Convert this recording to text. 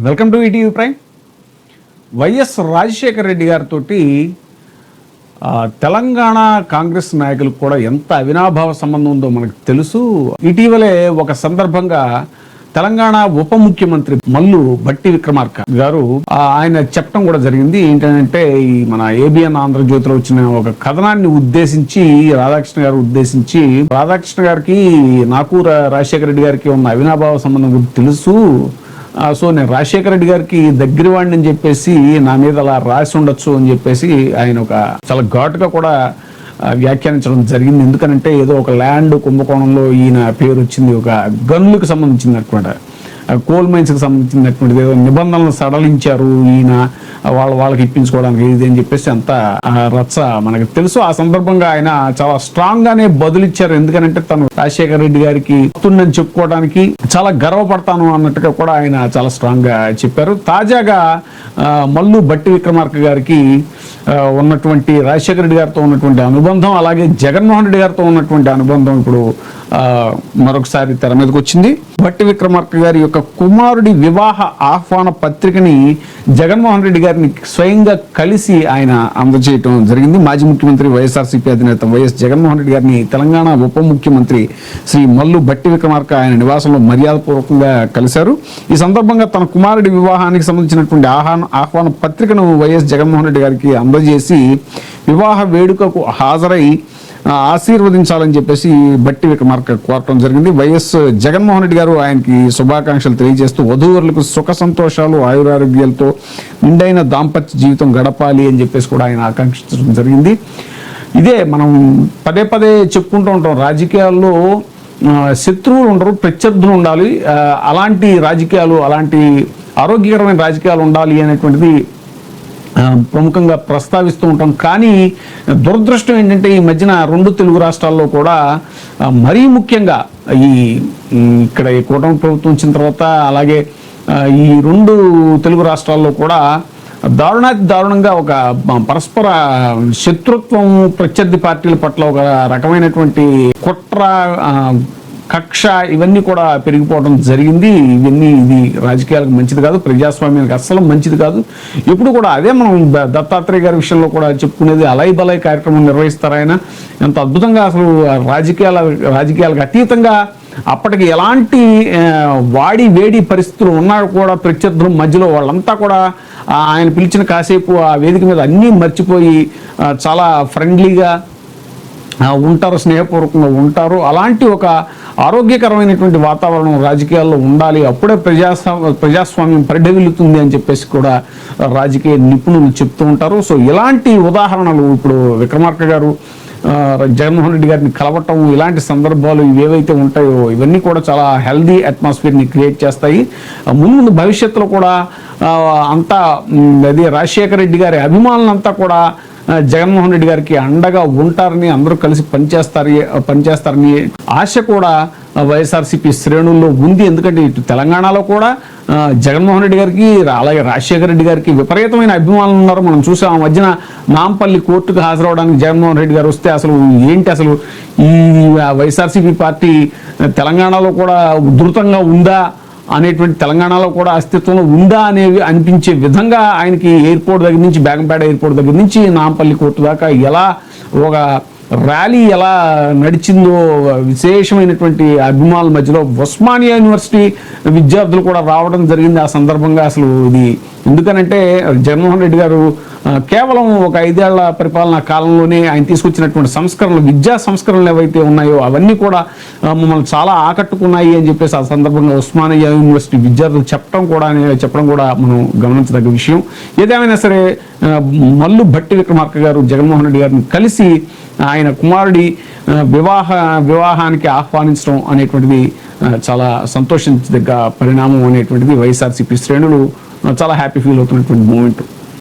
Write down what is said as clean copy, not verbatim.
Welcome to ETV prime. YS Rajasekhara Reddy గారితో తెలంగాణ కాంగ్రెస్ నాయకులకు కూడా ఎంత అవినాభావ సంబంధం ఉందో మనకు తెలుసు. ఇటీవలే ఒక సందర్భంగా తెలంగాణ ఉప ముఖ్యమంత్రి మల్లు భట్టి విక్రమార్క గారు ఆయన చెప్పడం కూడా జరిగింది. ఏంటంటే ఈ మన ఏబిఎన్ ఆంధ్రజ్యోతిలో వచ్చిన ఒక కథనాన్ని ఉద్దేశించి రాధాకృష్ణ గారికి నాకు రాజశేఖర రెడ్డి గారికి ఉన్న అవినాభావ సంబంధం గురించి తెలుసు. సో నేను రాజశేఖర రెడ్డి గారికి దగ్గర వాడిని అని చెప్పేసి నా మీద అలా రాసి ఉండొచ్చు అని చెప్పేసి ఆయన ఒక చాలా ఘాటుగా కూడా వ్యాఖ్యానించడం జరిగింది. ఎందుకనంటే ఏదో ఒక ల్యాండ్ కుంభకోణంలో ఈయన పేరు వచ్చింది, ఒక గన్లకు సంబంధించినటువంటి కోల్ మైన్స్కి సంబంధించినటువంటిది ఏదో నిబంధనలు సడలించారు ఈయన వాళ్ళకి ఇప్పించుకోవడానికి ఇది అని చెప్పేసి అంత రచ్చ మనకు తెలుసు. ఆ సందర్భంగా ఆయన చాలా స్ట్రాంగ్ గానే బదులిచ్చారు. ఎందుకంటే తను రాజశేఖర రెడ్డి గారికి వస్తుందని చెప్పుకోవడానికి చాలా గర్వపడతాను అన్నట్టుగా కూడా ఆయన చాలా స్ట్రాంగ్ గా చెప్పారు. తాజాగా మల్లు భట్టి విక్రమార్క గారికి ఉన్నటువంటి రాజశేఖర రెడ్డి గారితో ఉన్నటువంటి అనుబంధం, అలాగే జగన్మోహన్ రెడ్డి గారితో ఉన్నటువంటి అనుబంధం ఇప్పుడు మరొకసారి తెర మీదకి వచ్చింది. భట్టి విక్రమార్క గారి యొక్క కుమారుడి వివాహ ఆహ్వాన పత్రికని జగన్మోహన్ రెడ్డి గారిని స్వయంగా కలిసి ఆయన అందజేయటం జరిగింది. మాజీ ముఖ్యమంత్రి వైఎస్ఆర్సీపీ అధినేత వైఎస్ జగన్మోహన్ రెడ్డి గారిని తెలంగాణ ఉప ముఖ్యమంత్రి శ్రీ మల్లు భట్టి విక్రమార్క ఆయన నివాసంలో మర్యాదపూర్వకంగా కలిశారు. ఈ సందర్భంగా తన కుమారుడి వివాహానికి సంబంధించినటువంటి ఆహ్వాన పత్రికను వైఎస్ జగన్మోహన్ రెడ్డి గారికి అందజేసి వివాహ వేడుకకు హాజరై ఆశీర్వదించాలని చెప్పేసి భట్టి విక్రమార్క కోరటం జరిగింది. వైఎస్ జగన్మోహన్ రెడ్డి గారు ఆయనకి శుభాకాంక్షలు తెలియజేస్తూ వధూవరులకు సుఖ సంతోషాలు ఆయురారోగ్యాలతో నిండైన దాంపత్య జీవితం గడపాలి అని చెప్పేసి కూడా ఆయన ఆకాంక్షించడం జరిగింది. ఇదే మనం పదే పదే చెప్పుకుంటూ ఉంటాం, రాజకీయాల్లో శత్రువులు ఉండరు, ప్రత్యర్థులు ఉండాలి. అలాంటి రాజకీయాలు, అలాంటి ఆరోగ్యకరమైన రాజకీయాలు ఉండాలి అనేటువంటిది ప్రముఖంగా ప్రస్తావిస్తూ ఉంటాం. కానీ దురదృష్టం ఏంటంటే ఈ మధ్యన రెండు తెలుగు రాష్ట్రాల్లో కూడా మరీ ముఖ్యంగా ఇక్కడ ఈ కూటమి ప్రభుత్వం వచ్చిన తర్వాత, అలాగే ఈ రెండు తెలుగు రాష్ట్రాల్లో కూడా దారుణంగా ఒక పరస్పర శత్రుత్వం ప్రత్యర్థి పార్టీల పట్ల ఒక రకమైనటువంటి కుట్ర, కక్ష ఇవన్నీ కూడా పెరిగిపోవడం జరిగింది. ఇది రాజకీయాలకు మంచిది కాదు, ప్రజాస్వామ్యానికి అస్సలు మంచిది కాదు. ఎప్పుడు కూడా అదే మనం దత్తాత్రేయ గారి విషయంలో కూడా చెప్పుకునేది, అలై బలై కార్యక్రమం నిర్వహిస్తారు ఆయన. ఎంత అద్భుతంగా అసలు రాజకీయాలకు అతీతంగా అప్పటికి ఎలాంటి వేడి పరిస్థితులు ఉన్నా కూడా ప్రత్యర్థుల మధ్యలో వాళ్ళంతా కూడా ఆయన పిలిచిన కాసేపు ఆ వేదిక మీద అన్నీ మర్చిపోయి చాలా ఫ్రెండ్లీగా ఉంటారు, స్నేహపూర్వకంగా ఉంటారు. అలాంటి ఒక ఆరోగ్యకరమైనటువంటి వాతావరణం రాజకీయాల్లో ఉండాలి, అప్పుడే ప్రజాస్వామ్యం పరిఢవిల్లుతుంది అని చెప్పేసి కూడా రాజకీయ నిపుణులు చెప్తూ ఉంటారు. సో ఇలాంటి ఉదాహరణలు ఇప్పుడు విక్రమార్క గారు జగన్మోహన్ రెడ్డి గారిని కలవటం, ఇలాంటి సందర్భాలు ఇవేవైతే ఉంటాయో ఇవన్నీ కూడా చాలా హెల్దీ అట్మాస్ఫియర్ని క్రియేట్ చేస్తాయి. ముందు భవిష్యత్తులో కూడా అంతా అది రాజశేఖర రెడ్డి గారి అభిమానులంతా కూడా జగన్మోహన్ రెడ్డి గారికి అండగా ఉంటారని, అందరూ కలిసి పనిచేస్తారని ఆశ కూడా వైఎస్ఆర్సీపీ శ్రేణుల్లో ఉంది. ఎందుకంటే ఇటు తెలంగాణలో కూడా జగన్మోహన్ రెడ్డి గారికి, అలాగే రాజశేఖర రెడ్డి గారికి విపరీతమైన అభిమానులు ఉన్నారు. మనం చూసాం ఆ మధ్యన నాంపల్లి కోర్టుకు హాజరవడానికి జగన్మోహన్ రెడ్డి గారు వస్తే అసలు ఈ వైఎస్ఆర్సీపీ పార్టీ తెలంగాణలో కూడా ఉధృతంగా ఉందా అనేటువంటి, తెలంగాణలో కూడా అస్తిత్వంలో ఉందా అనేవి అనిపించే విధంగా ఆయనకి ఎయిర్పోర్ట్ దగ్గర నుంచి, బేగంపేట ఎయిర్పోర్ట్ దగ్గర నుంచి నాంపల్లి కోర్టు దాకా ఎలా ఒక ర్యాలీ ఎలా నడిచిందో, విశేషమైనటువంటి అభిమానుల మధ్యలో ఉస్మానియా యూనివర్సిటీ విద్యార్థులు కూడా రావడం జరిగింది ఆ సందర్భంగా. అసలు ఇది ఎందుకనంటే జగన్మోహన్ రెడ్డి గారు కేవలం ఒక 5 ఏళ్ల పరిపాలనా కాలంలోనే ఆయన తీసుకొచ్చినటువంటి సంస్కరణలు, విద్యా సంస్కరణలు ఏవైతే ఉన్నాయో అవన్నీ కూడా మమ్మల్ని చాలా ఆకట్టుకున్నాయి అని చెప్పేసి ఆ సందర్భంగా ఉస్మానియా యూనివర్సిటీ విద్యార్థులు చెప్పడం కూడా మనం గమనించదగ్గ విషయం. ఏదేమైనా సరే మల్లు భట్టి విక్రమార్క గారు జగన్మోహన్ రెడ్డి గారిని కలిసి ఆయన కుమారుడి వివాహానికి ఆహ్వానించడం అనేటువంటిది చాలా సంతోషించదగ్గ పరిణామం అనేటువంటిది వైఎస్ఆర్సీపీ శ్రేణులు చాలా హ్యాపీ ఫీల్ అవుతున్నటువంటి మూమెంట్.